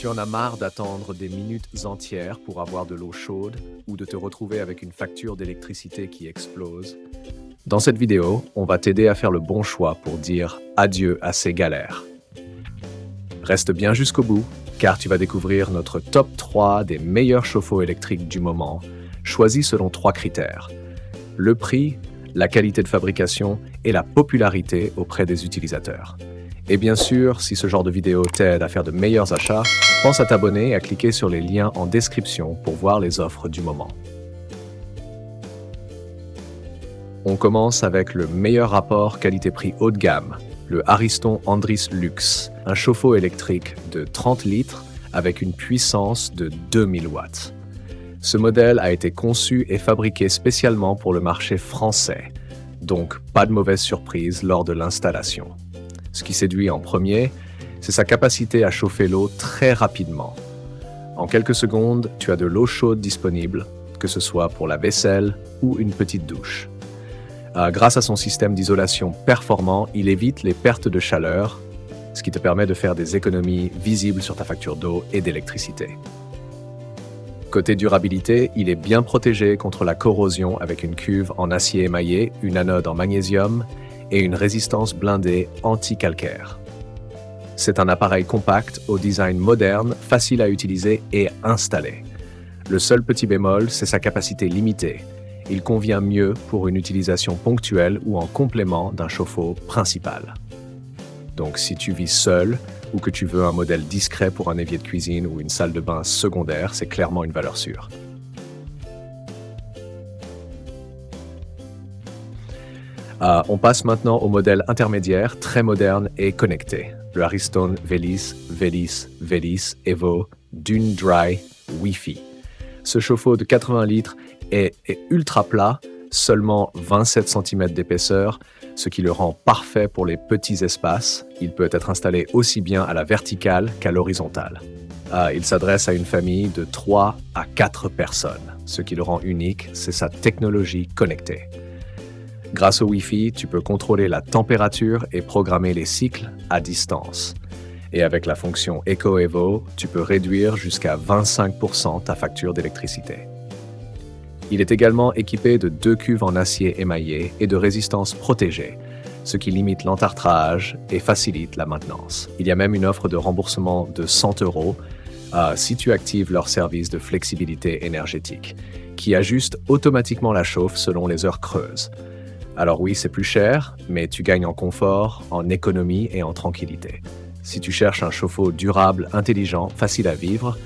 Tu en as marre d'attendre des minutes entières pour avoir de l'eau chaude ou de te retrouver avec une facture d'électricité qui explose? Dans cette vidéo, on va t'aider à faire le bon choix pour dire adieu à ces galères. Reste bien jusqu'au bout, car tu vas découvrir notre top 3 des meilleurs chauffe-eau électriques du moment, choisis selon 3 critères. Le prix, la qualité de fabrication et la popularité auprès des utilisateurs. Et bien sûr, si ce genre de vidéo t'aide à faire de meilleurs achats, pense à t'abonner et à cliquer sur les liens en description pour voir les offres du moment. On commence avec le meilleur rapport qualité-prix haut de gamme, le Ariston Andris Luxe, un chauffe-eau électrique de 30 litres avec une puissance de 2000 watts. Ce modèle a été conçu et fabriqué spécialement pour le marché français, donc pas de mauvaise surprise lors de l'installation. Ce qui séduit en premier, c'est sa capacité à chauffer l'eau très rapidement. En quelques secondes, tu as de l'eau chaude disponible, que ce soit pour la vaisselle ou une petite douche. Grâce à son système d'isolation performant, il évite les pertes de chaleur, ce qui te permet de faire des économies visibles sur ta facture d'eau et d'électricité. Côté durabilité, il est bien protégé contre la corrosion avec une cuve en acier émaillé, une anode en magnésium et une résistance blindée anti-calcaire. C'est un appareil compact au design moderne, facile à utiliser et installer. Le seul petit bémol, c'est sa capacité limitée. Il convient mieux pour une utilisation ponctuelle ou en complément d'un chauffe-eau principal. Donc si tu vis seul ou que tu veux un modèle discret pour un évier de cuisine ou une salle de bain secondaire, c'est clairement une valeur sûre. On passe maintenant au modèle intermédiaire, très moderne et connecté. Le Ariston Velis Evo Dune Dry Wi-Fi. Ce chauffe-eau de 80 litres est ultra plat, seulement 27 cm d'épaisseur, ce qui le rend parfait pour les petits espaces. Il peut être installé aussi bien à la verticale qu'à l'horizontale. Il s'adresse à une famille de 3 à 4 personnes. Ce qui le rend unique, c'est sa technologie connectée. Grâce au Wi-Fi, tu peux contrôler la température et programmer les cycles à distance. Et avec la fonction EcoEvo, tu peux réduire jusqu'à 25% ta facture d'électricité. Il est également équipé de 2 cuves en acier émaillé et de résistance protégée, ce qui limite l'entartrage et facilite la maintenance. Il y a même une offre de remboursement de 100 € si tu actives leur service de flexibilité énergétique, qui ajuste automatiquement la chauffe selon les heures creuses. Alors oui, c'est plus cher, mais tu gagnes en confort, en économie et en tranquillité. Si tu cherches un chauffe-eau durable, intelligent, facile à vivre,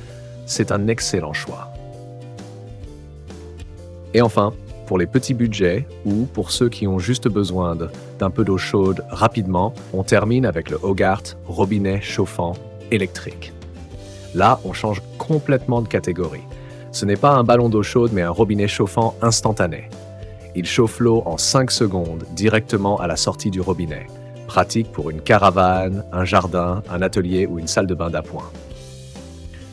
c'est un excellent choix. Et enfin, pour les petits budgets ou pour ceux qui ont juste besoin d'un peu d'eau chaude rapidement, on termine avec le Hogarth robinet chauffant électrique. Là, on change complètement de catégorie. Ce n'est pas un ballon d'eau chaude, mais un robinet chauffant instantané. Il chauffe l'eau en 5 secondes directement à la sortie du robinet. Pratique pour une caravane, un jardin, un atelier ou une salle de bain d'appoint.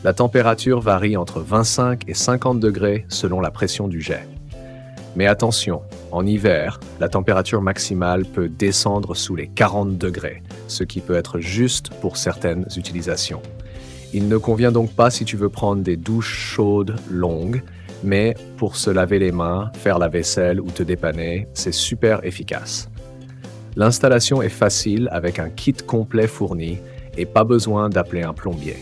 La température varie entre 25 et 50 degrés selon la pression du jet. Mais attention, en hiver, la température maximale peut descendre sous les 40 degrés, ce qui peut être juste pour certaines utilisations. Il ne convient donc pas si tu veux prendre des douches chaudes longues, mais pour se laver les mains, faire la vaisselle ou te dépanner, c'est super efficace. L'installation est facile avec un kit complet fourni et pas besoin d'appeler un plombier.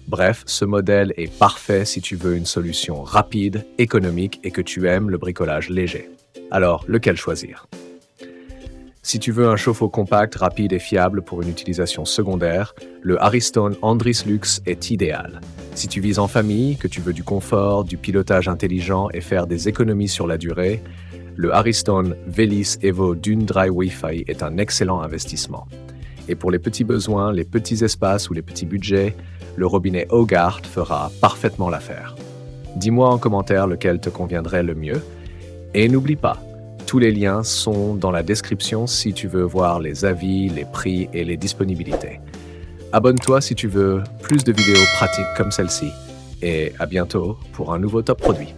Bref, ce modèle est parfait si tu veux une solution rapide, économique et que tu aimes le bricolage léger. Alors, lequel choisir? Si tu veux un chauffe-eau compact, rapide et fiable pour une utilisation secondaire, le Ariston Andris Luxe est idéal. Si tu vis en famille, que tu veux du confort, du pilotage intelligent et faire des économies sur la durée, le Ariston Velis Evo Dune Dry Wi-Fi est un excellent investissement. Et pour les petits besoins, les petits espaces ou les petits budgets, le robinet Hogarth fera parfaitement l'affaire. Dis-moi en commentaire lequel te conviendrait le mieux. Et n'oublie pas, tous les liens sont dans la description si tu veux voir les avis, les prix et les disponibilités. Abonne-toi si tu veux plus de vidéos pratiques comme celle-ci. Et à bientôt pour un nouveau top produit.